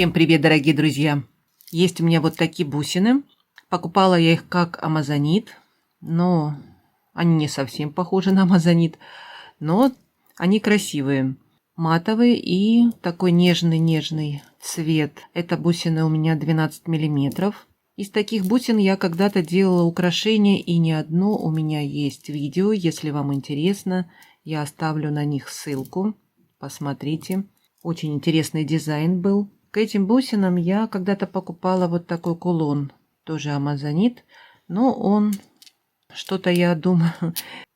Всем привет, дорогие друзья! Есть у меня вот такие бусины. Покупала я их как амазонит, но они не совсем похожи на амазонит, но они красивые. Матовые и такой нежный-нежный цвет. Это бусины у меня 12 миллиметров. Из таких бусин я когда-то делала украшения, и не одно. У меня есть видео, если вам интересно, я оставлю на них ссылку. Посмотрите. Очень интересный дизайн был. К этим бусинам я когда-то покупала вот такой кулон, тоже амазонит, но он, что-то я думаю,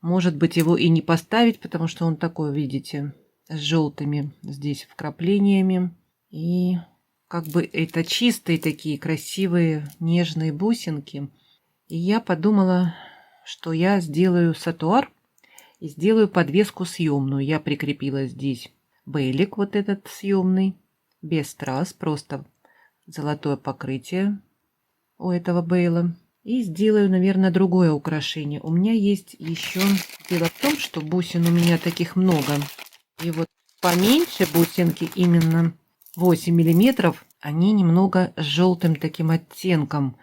может быть его и не поставить, потому что он такой, видите, с желтыми здесь вкраплениями. И как бы это чистые такие красивые нежные бусинки. И я подумала, что я сделаю сатуар и сделаю подвеску съемную. Я прикрепила здесь бейлик вот этот съемный, без страз, просто золотое покрытие у этого бейла. И сделаю, наверное, другое украшение. У меня есть еще... Дело в том, что бусин у меня таких много. И вот поменьше бусинки, именно 8 миллиметров, они немного с желтым таким оттенком.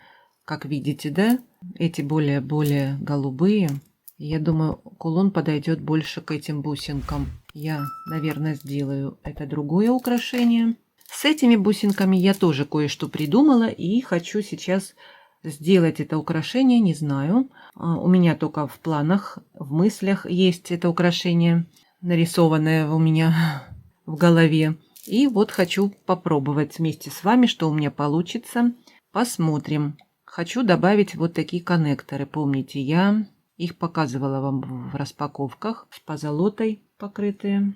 Как видите, да? Эти более голубые. Я думаю, кулон подойдет больше к этим бусинкам. Я, наверное, сделаю это другое украшение. С этими бусинками я тоже кое-что придумала и хочу сейчас сделать это украшение, не знаю. У меня только в планах, в мыслях есть это украшение, нарисованное у меня в голове. И вот хочу попробовать вместе с вами, что у меня получится. Посмотрим. Хочу добавить вот такие коннекторы. Помните, я их показывала вам в распаковках, с позолотой покрытые.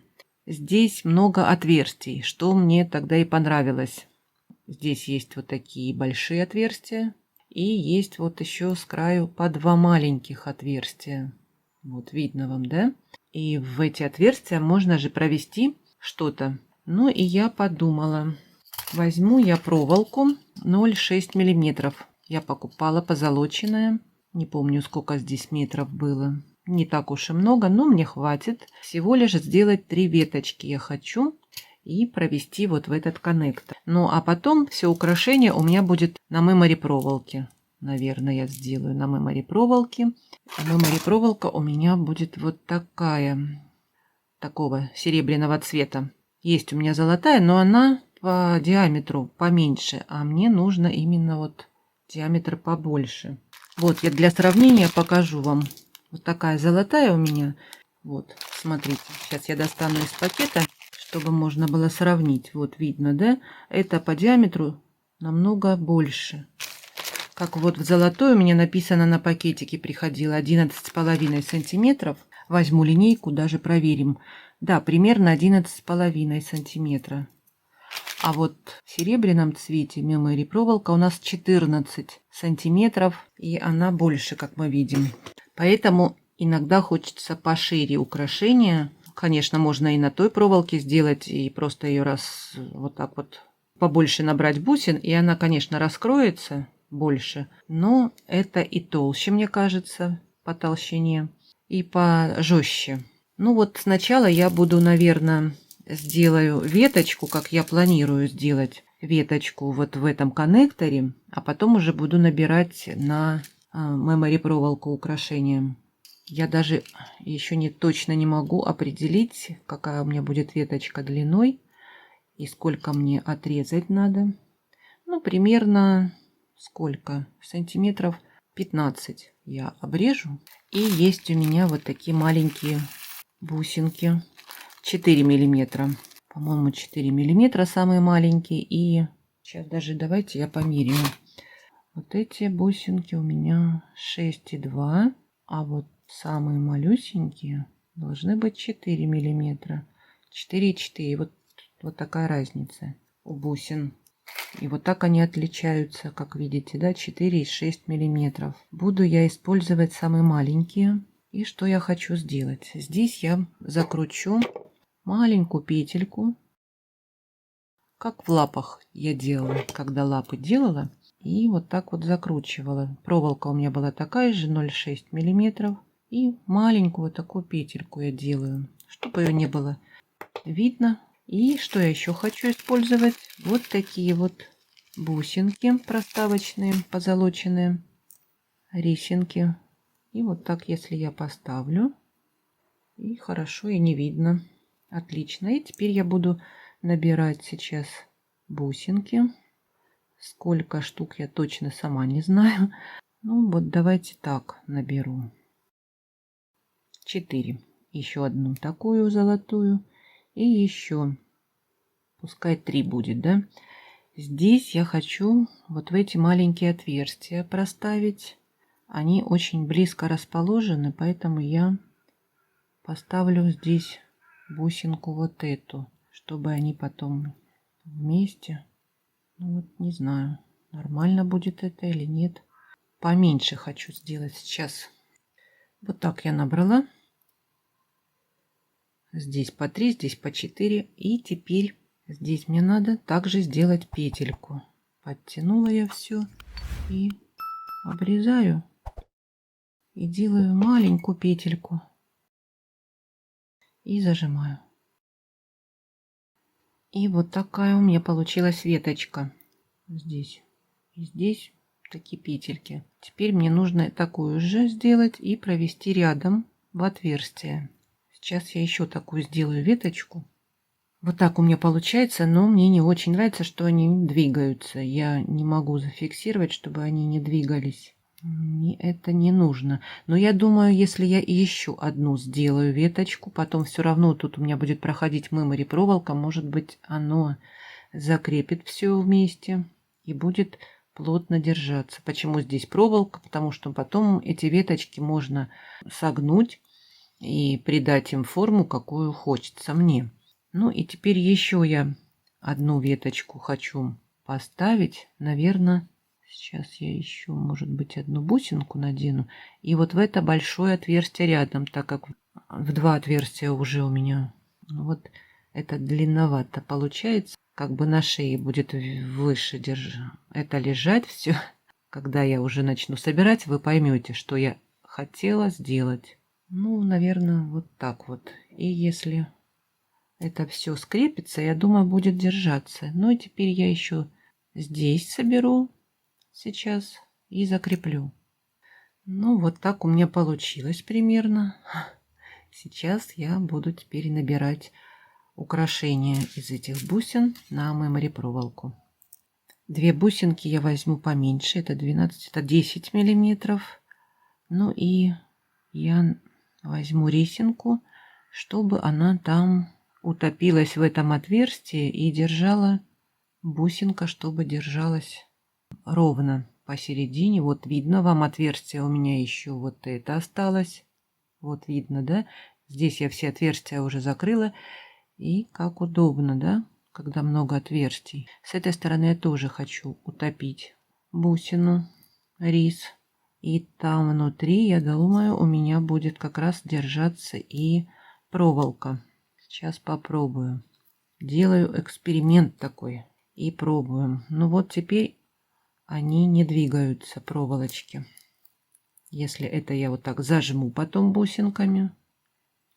Здесь много отверстий, что мне тогда и понравилось. Здесь есть вот такие большие отверстия. И есть вот еще с краю по два маленьких отверстия. Вот видно вам, да? И в эти отверстия можно же провести что-то. Ну и я подумала, возьму я проволоку 0,6 миллиметров. Я покупала позолоченная. Не помню, сколько здесь метров было. Не так уж и много, но мне хватит. Всего лишь сделать 3 веточки я хочу и провести вот в этот коннектор. Ну а потом все украшение у меня будет на мемори проволоке. Наверное, я сделаю на мемори проволоке. Мемори проволока у меня будет вот такая, такого серебряного цвета. Есть у меня золотая, но она по диаметру поменьше, а мне нужно именно вот диаметр побольше. Вот я для сравнения покажу вам. Вот такая золотая у меня. Вот, смотрите. Сейчас я достану из пакета, чтобы можно было сравнить. Вот видно, да? Это по диаметру намного больше. Как вот в золотой у меня написано на пакетике, приходило 11,5 сантиметров. Возьму линейку, даже проверим. Да, примерно 11,5 сантиметра. А вот в серебряном цвете мемори проволока у нас 14 сантиметров, и она больше, как мы видим. Поэтому иногда хочется пошире украшения. Конечно, можно и на той проволоке сделать, и просто ее раз вот так вот побольше набрать бусин, и она, конечно, раскроется больше, но это и толще, мне кажется, по толщине, и пожестче. Ну вот сначала я буду, наверное, сделаю веточку, как я планирую сделать веточку вот в этом коннекторе, а потом уже буду набирать на мемори проволоку украшением. Я даже еще точно не могу определить, какая у меня будет веточка длиной и сколько мне отрезать надо. Ну, примерно сколько? Сантиметров 15 я обрежу. И есть у меня вот такие маленькие бусинки. 4 миллиметра. По-моему, 4 миллиметра самые маленькие. И сейчас даже давайте я померяю. Вот эти бусинки у меня 6,2. А вот самые малюсенькие должны быть 4 миллиметра. 4,4. Вот такая разница у бусин. И вот так они отличаются, как видите, да, 4,6 миллиметров. Буду я использовать самые маленькие. И что я хочу сделать? Здесь я закручу маленькую петельку, как в лапах я делала, когда лапы делала. И вот так вот закручивала. Проволока у меня была такая же, 0,6 миллиметров. И маленькую вот такую петельку я делаю, чтобы ее не было видно. И что я еще хочу использовать? Вот такие вот бусинки проставочные, позолоченные, рисинки. И вот так, если я поставлю, и хорошо, и не видно. Отлично. И теперь я буду набирать сейчас бусинки. Сколько штук я точно сама не знаю. Ну вот давайте так наберу. 4. Еще одну такую золотую. И еще. Пускай 3 будет, да? Здесь я хочу вот в эти маленькие отверстия проставить. Они очень близко расположены, поэтому я поставлю здесь бусинку вот эту, чтобы они потом вместе. Ну вот не знаю, нормально будет это или нет. Поменьше хочу сделать сейчас. Вот так я набрала. Здесь по 3, здесь по 4. И теперь здесь мне надо также сделать петельку. Подтянула я все и обрезаю. И делаю маленькую петельку. И зажимаю. И вот такая у меня получилась веточка. Здесь и здесь такие петельки. Теперь мне нужно такую же сделать и провести рядом в отверстие. Сейчас я еще такую сделаю веточку. Вот так у меня получается, но мне не очень нравится, что они двигаются. Я не могу зафиксировать, чтобы они не двигались. Мне это не нужно. Но я думаю, если я еще одну сделаю веточку, потом все равно тут у меня будет проходить мемори проволока, может быть, оно закрепит все вместе и будет плотно держаться. Почему здесь проволока? Потому что потом эти веточки можно согнуть и придать им форму, какую хочется мне. Ну и теперь еще я одну веточку хочу поставить. Наверное, сейчас я еще, может быть, одну бусинку надену. И вот в это большое отверстие рядом, так как в 2 отверстия уже у меня. Вот это длинновато получается. Как бы на шее будет выше это лежать все. Когда я уже начну собирать, вы поймете, что я хотела сделать. Ну, наверное, вот так вот. И если это все скрепится, я думаю, будет держаться. Ну и теперь я еще здесь соберу сейчас и закреплю. Ну, вот так у меня получилось примерно. Сейчас я буду теперь набирать украшения из этих бусин на мемори проволоку. 2 бусинки я возьму поменьше, это 12, это 10 миллиметров. Ну и я возьму рисинку, чтобы она там утопилась в этом отверстии и держала бусинка, чтобы держалась ровно посередине. Вот видно вам отверстие у меня еще вот это осталось. Вот видно, да? Здесь я все отверстия уже закрыла. И как удобно, да? Когда много отверстий. С этой стороны я тоже хочу утопить бусину, рис. И там внутри, я думаю, у меня будет как раз держаться и проволока. Сейчас попробую. Делаю эксперимент такой. И пробуем. Ну вот теперь они не двигаются, проволочки. Если это я вот так зажму потом бусинками.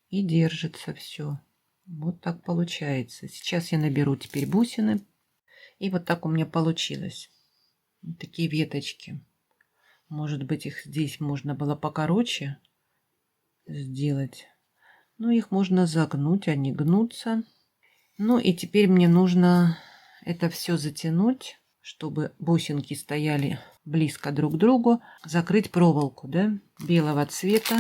И держится все. Вот так получается. Сейчас я наберу теперь бусины. И вот так у меня получилось. Вот такие веточки. Может быть, их здесь можно было покороче сделать. Но их можно загнуть, они гнутся. Ну и теперь мне нужно это все затянуть, чтобы бусинки стояли близко друг к другу. Закрыть проволоку, да, белого цвета.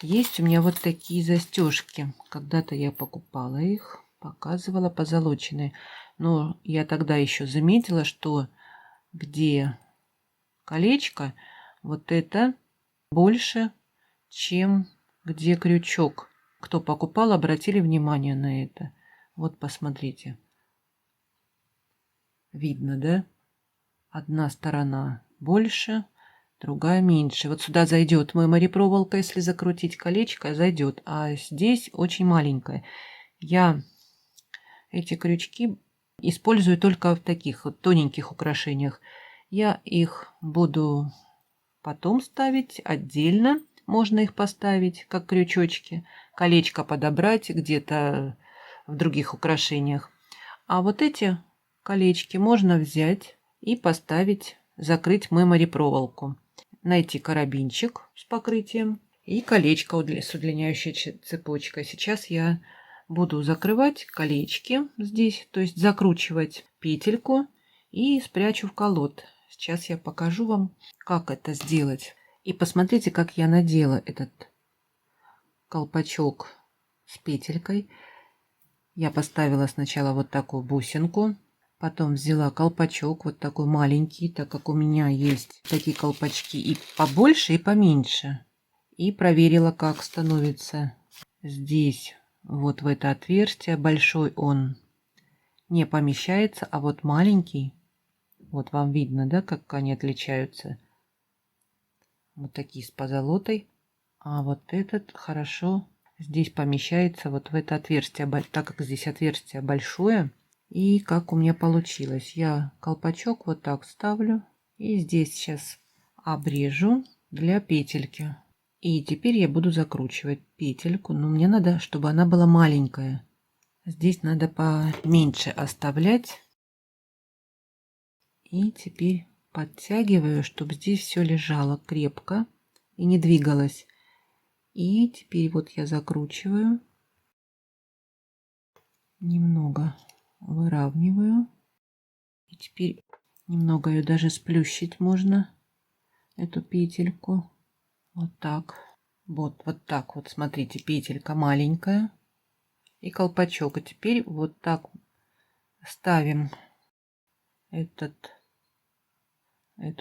Есть у меня вот такие застежки. Когда-то я покупала их, показывала, позолоченные. Но я тогда еще заметила, что где колечко, вот это больше, чем где крючок. Кто покупал, обратили внимание на это. Вот посмотрите. Видно, да? Одна сторона больше, другая меньше. Вот сюда зайдет мемори проволока, если закрутить колечко, зайдет. А здесь очень маленькая. Я эти крючки использую только в таких вот тоненьких украшениях. Я их буду потом ставить отдельно. Можно их поставить, как крючочки. Колечко подобрать где-то в других украшениях. А вот эти колечки можно взять и поставить, закрыть мемори проволоку. Найти карабинчик с покрытием и колечко с удлиняющей цепочкой. Сейчас я буду закрывать колечки здесь, то есть закручивать петельку и спрячу в колод. Сейчас я покажу вам, как это сделать. И посмотрите, как я надела этот колпачок с петелькой. Я поставила сначала вот такую бусинку, потом взяла колпачок вот такой маленький, так как у меня есть такие колпачки и побольше, и поменьше. И проверила, как становится здесь, вот в это отверстие. Большой он не помещается, а вот маленький, вот вам видно, да, как они отличаются. Вот такие с позолотой. А вот этот хорошо здесь помещается вот в это отверстие, так как здесь отверстие большое. И как у меня получилось. Я колпачок вот так ставлю. И здесь сейчас обрежу для петельки. И теперь я буду закручивать петельку. Но мне надо, чтобы она была маленькая. Здесь надо поменьше оставлять. И теперь подтягиваю, чтобы здесь все лежало крепко и не двигалось. И теперь вот я закручиваю. Немного выравниваю. И теперь немного ее даже сплющить можно, эту петельку. Вот так. Вот так вот, смотрите, петелька маленькая. И колпачок. И теперь вот так ставим эту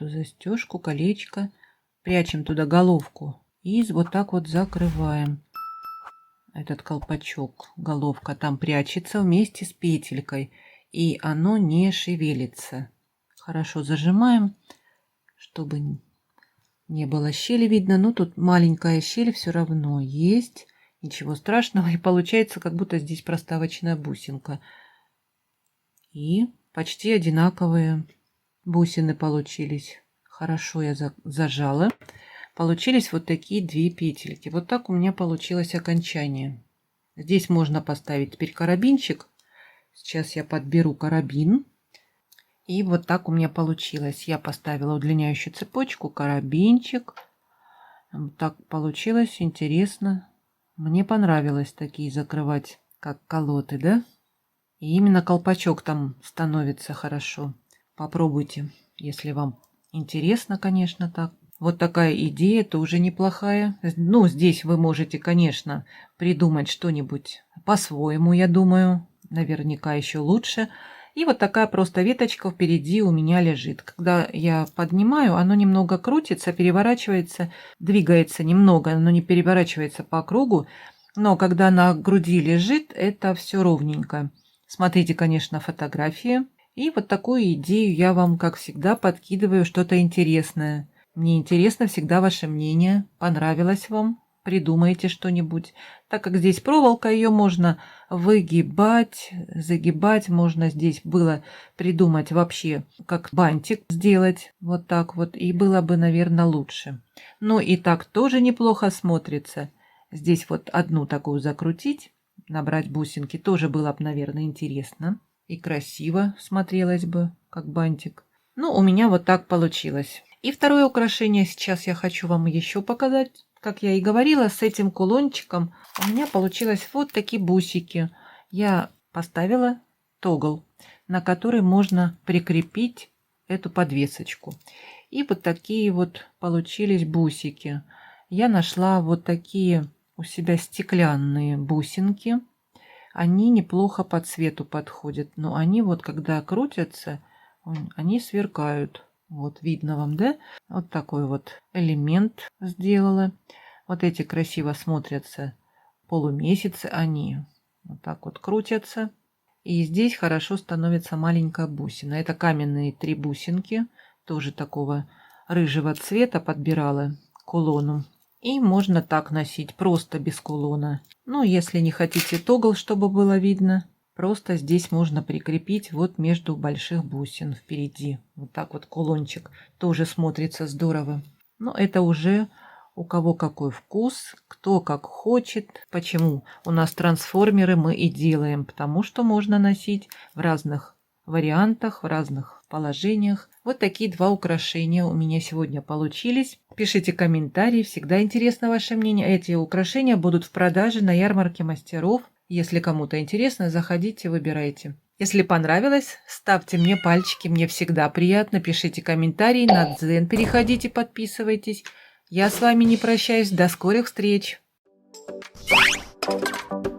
застежку, колечко. Прячем туда головку. И вот так вот закрываем этот колпачок. Головка там прячется вместе с петелькой. И оно не шевелится. Хорошо зажимаем, чтобы не было щели видно. Но тут маленькая щель все равно есть. Ничего страшного. И получается, как будто здесь проставочная бусинка. И почти одинаковые бусины получились. Хорошо я зажала. Получились вот такие две петельки. Вот так у меня получилось окончание. Здесь можно поставить теперь карабинчик. Сейчас я подберу карабин. И вот так у меня получилось. Я поставила удлиняющую цепочку, карабинчик. Вот так получилось. Интересно. Мне понравилось такие закрывать, как колоды, да? И именно колпачок там становится хорошо. Попробуйте, если вам интересно, конечно, так. Вот такая идея тоже неплохая. Ну, здесь вы можете, конечно, придумать что-нибудь по-своему, я думаю. Наверняка еще лучше. И вот такая просто веточка впереди у меня лежит. Когда я поднимаю, оно немного крутится, переворачивается, двигается немного, но не переворачивается по кругу. Но когда на груди лежит, это все ровненько. Смотрите, конечно, фотографии. И вот такую идею я вам, как всегда, подкидываю что-то интересное. Мне интересно всегда ваше мнение. Понравилось вам? Придумайте что-нибудь. Так как здесь проволока, ее можно выгибать, загибать. Можно здесь было придумать вообще, как бантик сделать. Вот так вот. И было бы, наверное, лучше. Ну и так тоже неплохо смотрится. Здесь вот одну такую закрутить, набрать бусинки. Тоже было бы, наверное, интересно. И красиво смотрелось бы, как бантик. Ну, у меня вот так получилось. И второе украшение сейчас я хочу вам еще показать. Как я и говорила, с этим кулончиком у меня получилось вот такие бусики. Я поставила тогл, на который можно прикрепить эту подвесочку. И вот такие вот получились бусики. Я нашла вот такие у себя стеклянные бусинки. Они неплохо по цвету подходят, но они вот когда крутятся, они сверкают. Вот видно вам, да? Вот такой вот элемент сделала. Вот эти красиво смотрятся полумесяцы, они вот так вот крутятся. И здесь хорошо становится маленькая бусина. Это каменные 3 бусинки, тоже такого рыжего цвета подбирала к кулону. И можно так носить, просто без кулона. Ну, если не хотите тогл, чтобы было видно, просто здесь можно прикрепить вот между больших бусин впереди. Вот так вот кулончик тоже смотрится здорово. Но это уже у кого какой вкус, кто как хочет. Почему у нас трансформеры мы и делаем? Потому что можно носить в разных вариантах, в разных положениях. Вот такие два украшения у меня сегодня получились. Пишите комментарии, всегда интересно ваше мнение. Эти украшения будут в продаже на ярмарке мастеров. Если кому-то интересно, заходите, выбирайте. Если понравилось, ставьте мне пальчики, мне всегда приятно. Пишите комментарии, на Дзен переходите, подписывайтесь. Я с вами не прощаюсь, до скорых встреч! Just